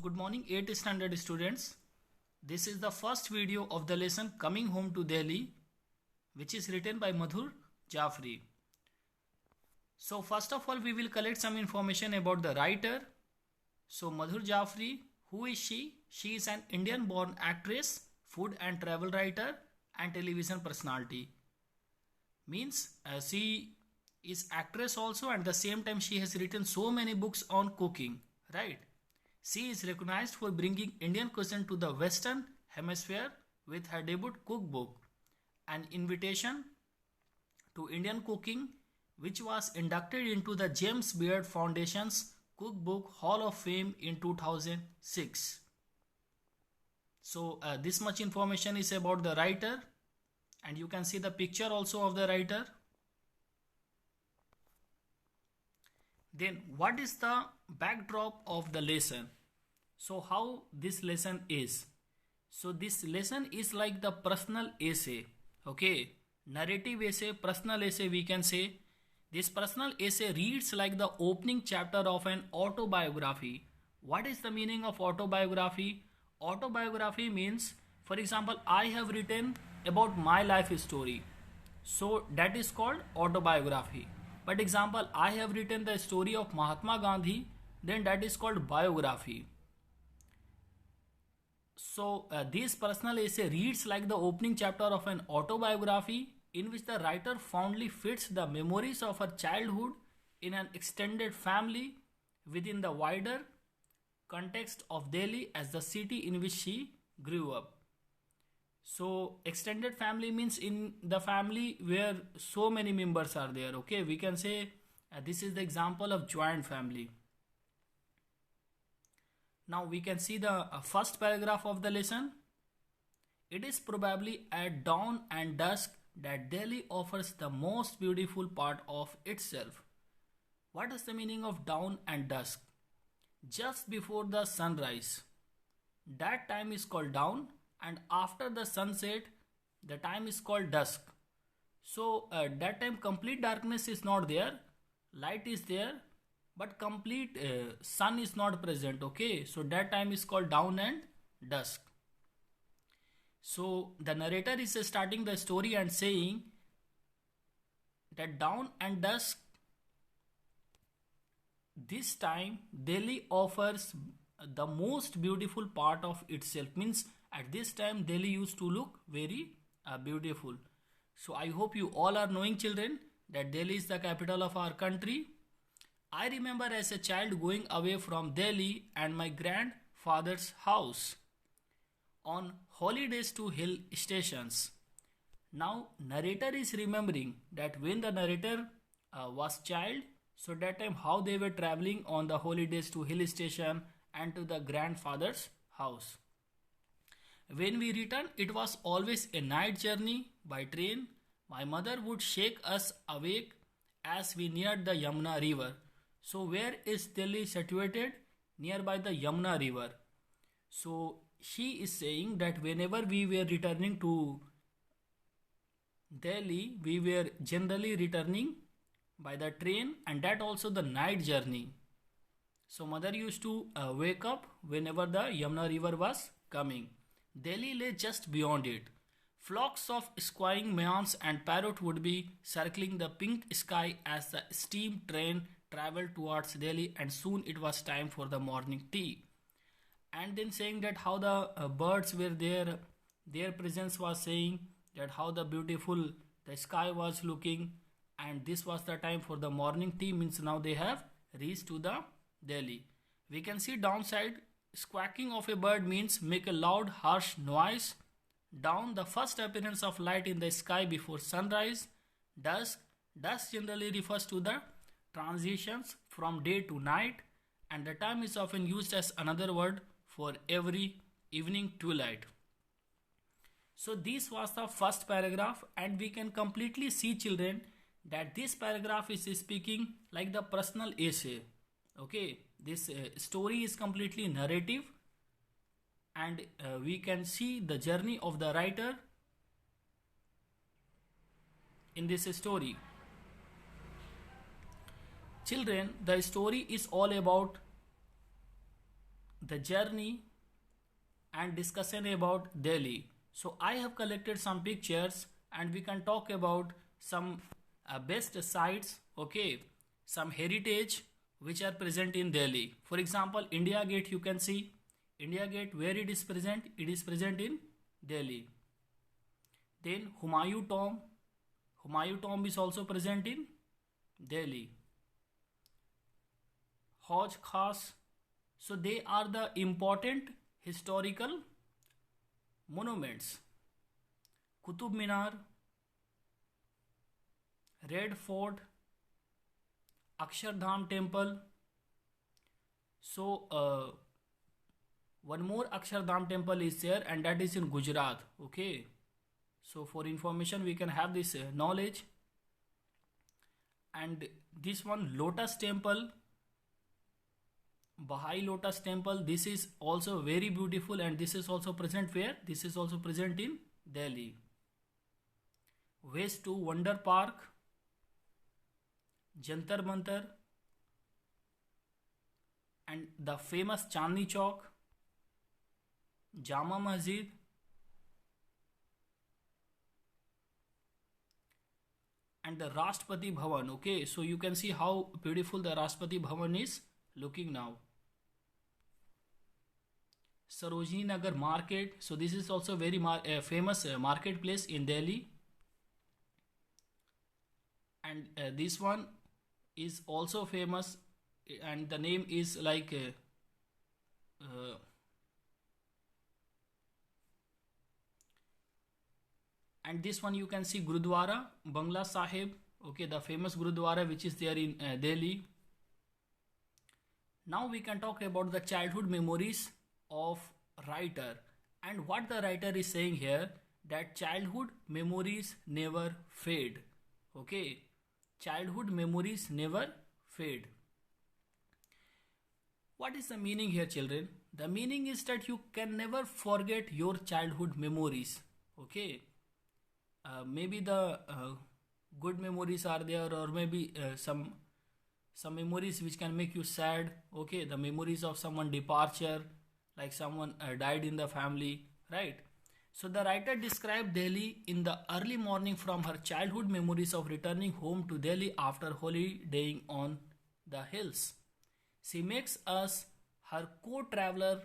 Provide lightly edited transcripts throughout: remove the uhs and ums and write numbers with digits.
good morning 8th standard students. This is the first video of the lesson Coming Home to Delhi, which is written by Madhur Jaffrey. So first of all we will collect some information about the writer. So Madhur Jaffrey, who is she? She is an Indian born actress, food and travel writer and television personality. Means she is actress also, and at the same time she has written so many books on cooking, right? She is recognized for bringing Indian cuisine to the Western Hemisphere with her debut cookbook, An Invitation to Indian Cooking, which was inducted into the James Beard Foundation's Cookbook Hall of Fame in 2006. So this much information is about the writer, and you can see the picture also of the writer. Then what is the backdrop of the lesson? So how this lesson is? So this lesson is like the personal essay, okay? Narrative essay, personal essay we can say. This personal essay reads like the opening chapter of an autobiography. What is the meaning of autobiography? Autobiography means, for example, I have written about my life story. So that is called autobiography. But example, I have written the story of Mahatma Gandhi, then that is called biography. So this personal essay reads like the opening chapter of an autobiography in which the writer fondly fits the memories of her childhood in an extended family within the wider context of Delhi as the city in which she grew up. So extended family means in the family where so many members are there, okay? We can say this is the example of joint family. Now we can see the first paragraph of the lesson. It is probably at dawn and dusk that Delhi offers the most beautiful part of itself. What is the meaning of dawn and dusk? Just before the sunrise, that time is called dawn, and after the sunset, the time is called dusk. So that time complete darkness is not there, light is there, but complete sun is not present, okay? So that time is called dawn and dusk. So the narrator is starting the story and saying that dawn and dusk, this time Delhi offers the most beautiful part of itself. Means at this time Delhi used to look very beautiful. So I hope you all are knowing, children, that Delhi is the capital of our country. I remember as a child going away from Delhi and my grandfather's house on holidays to hill stations. Now narrator is remembering that when the narrator was child, so that time how they were traveling on the holidays to hill station and to the grandfather's house. When we returned, it was always a night journey by train. My mother would shake us awake as we neared the Yamuna river. So where is Delhi situated? Nearby the Yamuna river. So she is saying that whenever we were returning to Delhi, we were generally returning by the train, and that also the night journey. So mother used to wake up whenever the Yamuna river was coming. Delhi lay just beyond it. Flocks of squawking mayans and parrot would be circling the pink sky as the steam train traveled towards Delhi, and soon it was time for the morning tea. And then saying that how the birds were there, their presence was saying that how the beautiful the sky was looking, and this was the time for the morning tea, means now they have reached to the Delhi. We can see downside, squawking of a bird means make a loud harsh noise. Down, the first appearance of light in the sky before sunrise. Dusk, dusk generally refers to the transitions from day to night, and the time is often used as another word for every evening twilight. So this was the first paragraph, and we can completely see, children, that this paragraph is speaking like the personal essay, okay? This story is completely narrative, and we can see the journey of the writer in this story. Children, the story is all about the journey and discussion about Delhi. So I have collected some pictures and we can talk about some best sites, okay, some heritage which are present in Delhi. For example, India Gate, you can see India Gate, where it is present? It is present in Delhi. Then Humayun tomb is also present in Delhi. Hoj Khas. So they are the important historical monuments. Qutub Minar, Red Fort, Akshardham Temple. So one more Akshardham Temple is there, and that is in Gujarat. Okay. So for information, we can have this knowledge. And this one, Lotus Temple, Bahai Lotus Temple, this is also very beautiful, and this is also present where? This is also present in Delhi. Ways to Wonder Park, Jantar Mantar, and the famous Chandni Chowk, Jama Masjid, and the Rashtrapati Bhavan. Okay, so you can see how beautiful the Rashtrapati Bhavan is looking now. Sarojini Nagar Market. So this is also very famous marketplace in Delhi. And this one is also famous, and the name is like and this one you can see Gurudwara Bangla Sahib. Okay, the famous Gurudwara which is there in Delhi. Now we can talk about the childhood memories of writer, and what the writer is saying here, that childhood memories never fade. Okay, childhood memories never fade. What is the meaning here, children? The meaning is that you can never forget your childhood memories. Okay, maybe the good memories are there, or maybe some memories which can make you sad. Okay, the memories of someone departure, like someone died in the family, right? So the writer described Delhi in the early morning from her childhood memories of returning home to Delhi after holidaying on the hills. She makes us her co-traveler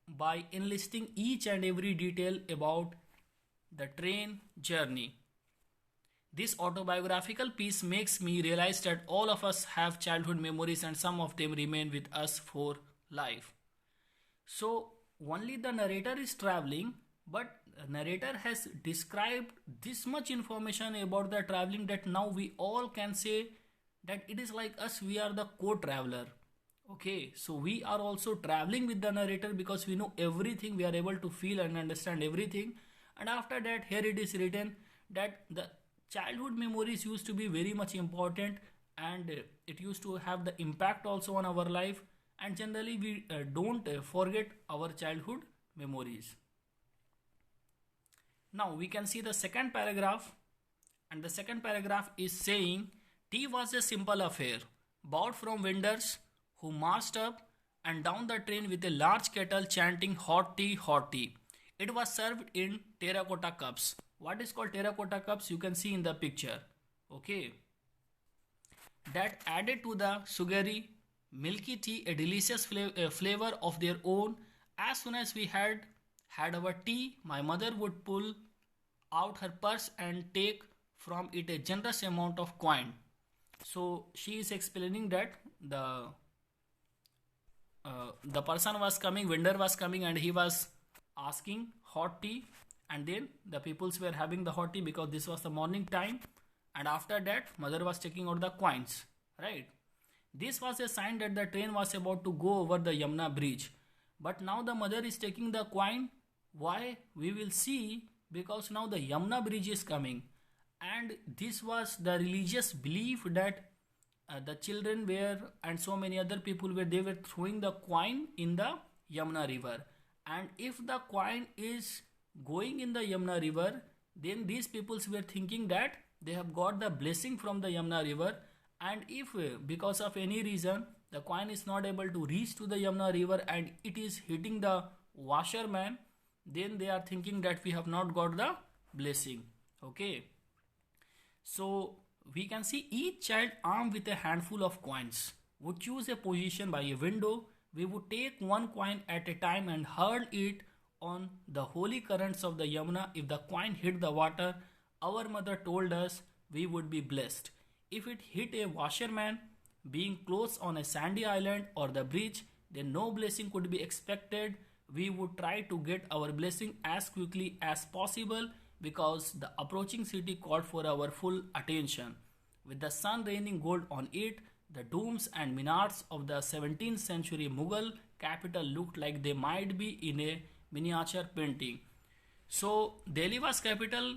by enlisting each and every detail about the train journey. This autobiographical piece makes me realize that all of us have childhood memories, and some of them remain with us for life. So only the narrator is traveling, but narrator has described this much information about the traveling that now we all can say that it is like us, we are the co-traveler. Okay, so we are also traveling with the narrator because we know everything, we are able to feel and understand everything. And after that, here it is written that the childhood memories used to be very much important, and it used to have the impact also on our life, and generally we don't forget our childhood memories. Now we can see the second paragraph, and the second paragraph is saying tea was a simple affair bought from vendors who marched up and down the train with a large kettle chanting hot tea, hot tea. It was served in terracotta cups. What is called terracotta cups? You can see in the picture. Okay, that added to the sugary milky tea a delicious flavor of their own. As soon as we had our tea, my mother would pull out her purse and take from it a generous amount of coin. So she is explaining that the person was coming, vendor was coming, and he was asking hot tea, and then the peoples were having the hot tea because this was the morning time, and after that mother was taking out the coins, right? This was a sign that the train was about to go over the Yamuna bridge. But now the mother is taking the coin. Why? We will see, because now the Yamuna bridge is coming. And this was the religious belief that the children were, and so many other people were, they were throwing the coin in the Yamuna river. And if the coin is going in the Yamuna river, then these peoples were thinking that they have got the blessing from the Yamuna river. And if because of any reason the coin is not able to reach to the Yamuna river and it is hitting the washerman, then they are thinking that we have not got the blessing. Okay. So we can see each child armed with a handful of coins would choose a position by a window. We would take one coin at a time and hurl it on the holy currents of the Yamuna. If the coin hit the water, our mother told us we would be blessed. If it hit a washerman being close on a sandy island or the bridge, then no blessing could be expected. We would try to get our blessing as quickly as possible because the approaching city called for our full attention. With the sun raining gold on it, the domes and minarets of the 17th century Mughal capital looked like they might be in a miniature painting. So Delhi was capital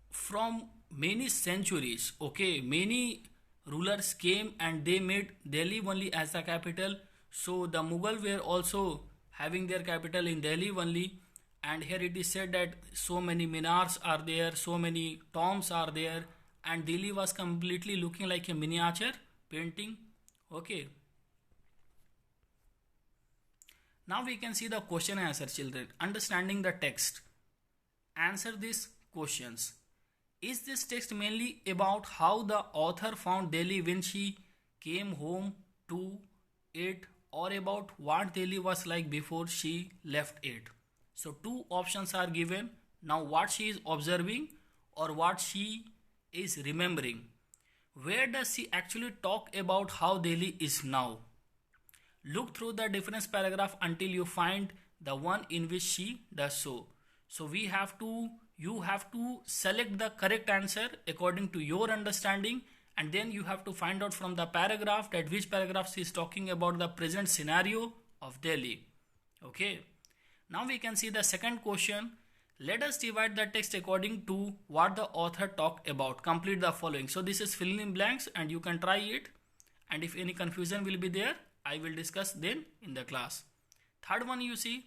from many centuries. Okay, many rulers came and they made Delhi only as a capital. So the Mughal were also having their capital in Delhi only, and here it is said that so many minars are there, so many tombs are there, and Delhi was completely looking like a miniature painting. Okay. Now we can see the question and answer, children. Understanding the text. Answer these questions. Is this text mainly about how the author found Delhi when she came home to it, or about what Delhi was like before she left it? So two options are given. Now what she is observing or what she is remembering. Where does she actually talk about how Delhi is now? Look through the difference paragraph until you find the one in which she does so. So you have to select the correct answer according to your understanding, and then you have to find out from the paragraph that which paragraph she is talking about the present scenario of Delhi. Okay. Now we can see the second question. Let us divide the text according to what the author talked about. Complete the following. So this is filling in blanks and you can try it. And if any confusion will be there, I will discuss then in the class. Third one, you see,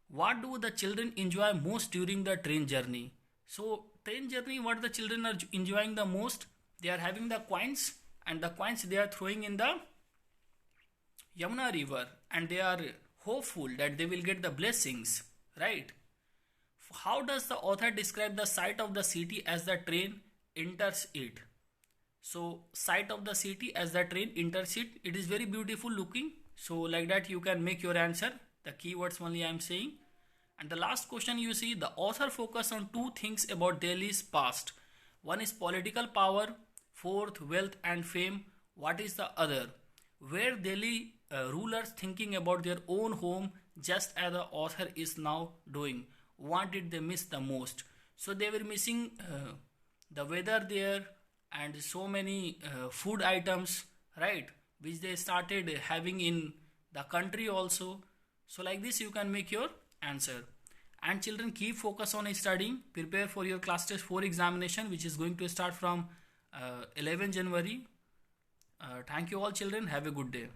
what do the children enjoy most during the train journey? So train journey, what the children are enjoying the most? They are having the coins, and the coins they are throwing in the Yamuna river, and they are hopeful that they will get the blessings, right? How does the author describe the sight of the city as the train enters it? So sight of the city as the train enters it, it is very beautiful looking. So like that you can make your answer. The keywords only I am saying. And the last question, you see, the author focus on two things about Delhi's past. One is political power, fourth wealth and fame. What is the other? Where Delhi rulers thinking about their own home just as the author is now doing. What did they miss the most? So they were missing the weather there and so many food items, right, which they started having in the country also. So like this you can make your answer. And children, keep focus on studying. Prepare for your class test 4 examination, which is going to start from 11 January. Thank you all children. Have a good day.